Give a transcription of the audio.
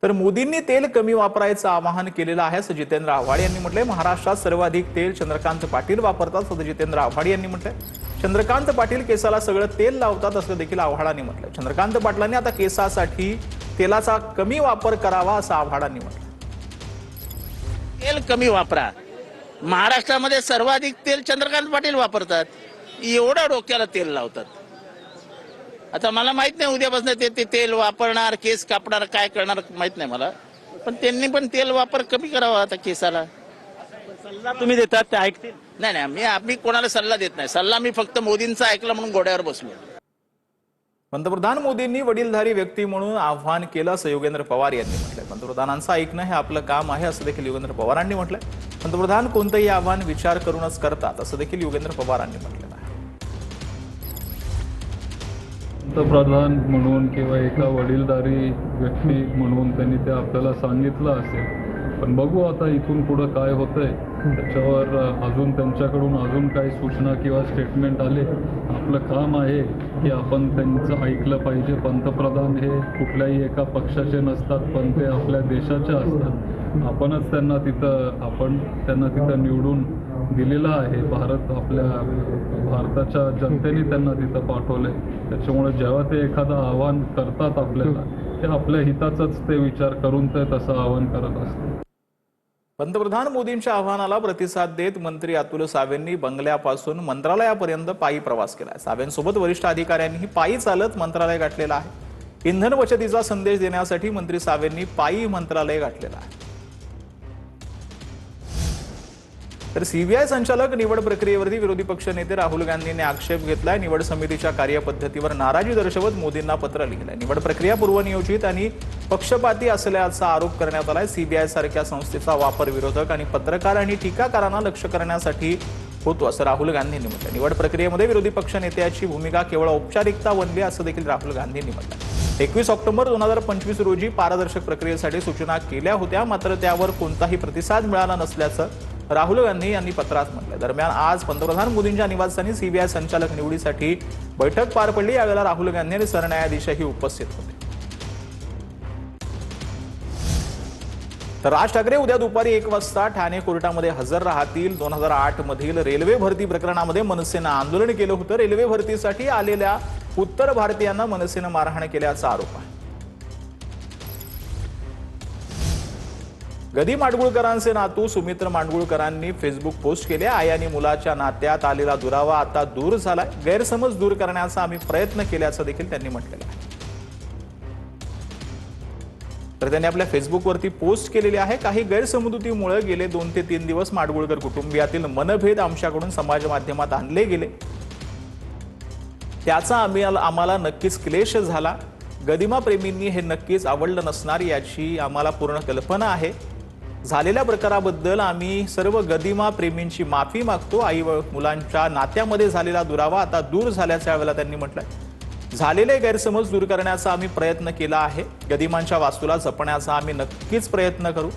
तर मोदींनी तेल कमी वापरायचं आवाहन केलेलं आहे असं जितेंद्र आव्हाड यांनी म्हटलंय। महाराष्ट्रात सर्वाधिक तेल चंद्रकांत पाटील वापरतात असं जितेंद्र आव्हाड यांनी म्हटलंय। चंद्रकांत पाटील केसाला सगळं तेल लावतात असं देखील आव्हाडांनी म्हटलंय। चंद्रकांत पाटलांनी आता केसासाठी तेलाचा कमी वापर करावा असं आव्हाडांनी म्हटलंय। तेल कमी वापरा। महाराष्ट्रामध्ये सर्वाधिक तेल चंद्रकांत पाटील वापरतात, एवढा डोक्याला तेल लावतात। आता मला माहित नाही उद्यापासून ते तेल वापरणार, केस कापणार, काय करणार माहित नाही मला, पण त्यांनी पण तेल वापर कमी करावा आता केसाला। सल्ला तुम्ही देतात ते ऐकतील? नाही, आम्ही कोणाला सल्ला देत नाही। सल्ला मी फक्त मोदींचा ऐकला म्हणून घोड्यावर बसलो। पंतप्रधान मोदींनी वडीलधारी व्यक्ती म्हणून आव्हान केलं असं योगेंद्र पवार यांनी म्हटलंय। पंतप्रधानांचं ऐकणं हे आपलं काम आहे असं देखील योगेंद्र पवारांनी म्हटलंय। पंतप्रधान कोणतंही आव्हान विचार करूनच करतात असं देखील योगेंद्र पवारांनी म्हटलेलं आहे। पंतप्रधान म्हणून किंवा एका वडीलधारी व्यक्ती म्हणून त्यांनी ते आपल्याला सांगितलं असेल, पण बघू आता इथून पुढं काय होतंय त्याच्यावर। अजून त्यांच्याकडून अजून काही सूचना किंवा स्टेटमेंट आले, आपलं काम आहे की आपण त्यांचं ऐकलं पाहिजे। पंतप्रधान हे कुठल्याही एका पक्षाचे नसतात, पण ते आपल्या देशाचे असतात। आपण त्यांना तिथं निवडून दिलेलं आहे। भारताच्या जनतेने त्यांना तिथं पाठवलंय। त्याच्यामुळे जेव्हा ते एखादं आवाहन करतात आपल्याला, ते आपल्या हिताचंच ते विचार करून ते तसं आवाहन करत असतात। पंतप्रधान मोदींच्या आव्हानाला प्रतिसाद देत मंत्री अतुल सावेंनी बंगल्यापासून मंत्रालयापर्यंत पायी प्रवास केलाय। सावेंसोबत वरिष्ठ अधिकाऱ्यांनीही पायी चालत मंत्रालय गाठलेलं आहे। इंधन बचतीचा संदेश देण्यासाठी मंत्री सावेंनी पायी मंत्रालय गाठलेलं आहे। तर सीबीआय संचालक निवड प्रक्रियेवरती विरोधी पक्षनेते राहुल गांधींनी आक्षेप घेतलाय। निवड समितीच्या कार्यपद्धतीवर नाराजी दर्शवत मोदींना पत्र लिहिलंय। निवड प्रक्रिया पूर्वनियोजित आणि पक्षपाती असल्याचा आरोप करण्यात आलाय। सीबीआय सारख्या संस्थेचा वापर विरोधक आणि पत्रकार आणि टीकाकारांना लक्ष्य करण्यासाठी होतो असं राहुल गांधींनी म्हटलं। निवड प्रक्रियेमध्ये विरोधी पक्षनेत्याची भूमिका केवळ औपचारिकता बनली असं देखील राहुल गांधींनी म्हटलं। 21 ऑक्टोबर 2025 रोजी पारदर्शक प्रक्रियेसाठी सूचना केल्या होत्या, मात्र त्यावर कोणताही प्रतिसाद मिळाला नसल्याचं राहुल गांधी यांनी पत्रात म्हटलं। दरम्यान आज पंतप्रधान मोदींच्या निवासस्थानी सीबीआय संचालक निवडीसाठी बैठक पार पडली। यावेळेला राहुल गांधी आणि सरन्यायाधीशही उपस्थित होते। तर राज ठाकरे उद्या दुपारी 1 वाजता ठाणे कोर्टामध्ये हजर राहतील। 2008 मधील रेल्वे भरती प्रकरणामध्ये मनसेनं आंदोलन केलं होतं। रेल्वे भरतीसाठी आलेल्या उत्तर भारतीयांना मनसेनं मारहाण केल्याचा आरोप आहे। गदी माडगुळकरांचे नातू सुमित्र माडगुळकरांनी फेसबुक पोस्ट केले। आई आणि मुलाच्या नात्यात आलेला दुरावा आता दूर झालाय। गैरसमज दूर करण्याचा आम्ही प्रयत्न केल्याचं देखील त्यांनी म्हटलेलं आहे। तर त्यांनी आपल्या फेसबुकवरती पोस्ट केलेली आहे। काही गैरसमजुतीमुळे गेले 2 ते 3 दिवस माडगुळकर कुटुंबियातील मनभेद आमच्याकडून समाज माध्यमात आणले गेले, त्याचा आम्हाला नक्कीच क्लेश झाला। गदिमा प्रेमींनी हे नक्कीच आवडलं नसणार याची आम्हाला पूर्ण कल्पना आहे। झालेल्या प्रकाराबद्दल आम्ही सर्व गदिमा प्रेमींची माफी मागतो। आई व मुलांच्या नात्यामध्ये झालेला दुरावा आता दूर झाल्याच्या वेळेला त्यांनी म्हटलंय। झालेले गैरसमज दूर करण्याचा आम्ही प्रयत्न केला आहे। गदिमांच्या वास्तूला जपण्याचा आम्ही नक्कीच प्रयत्न करू।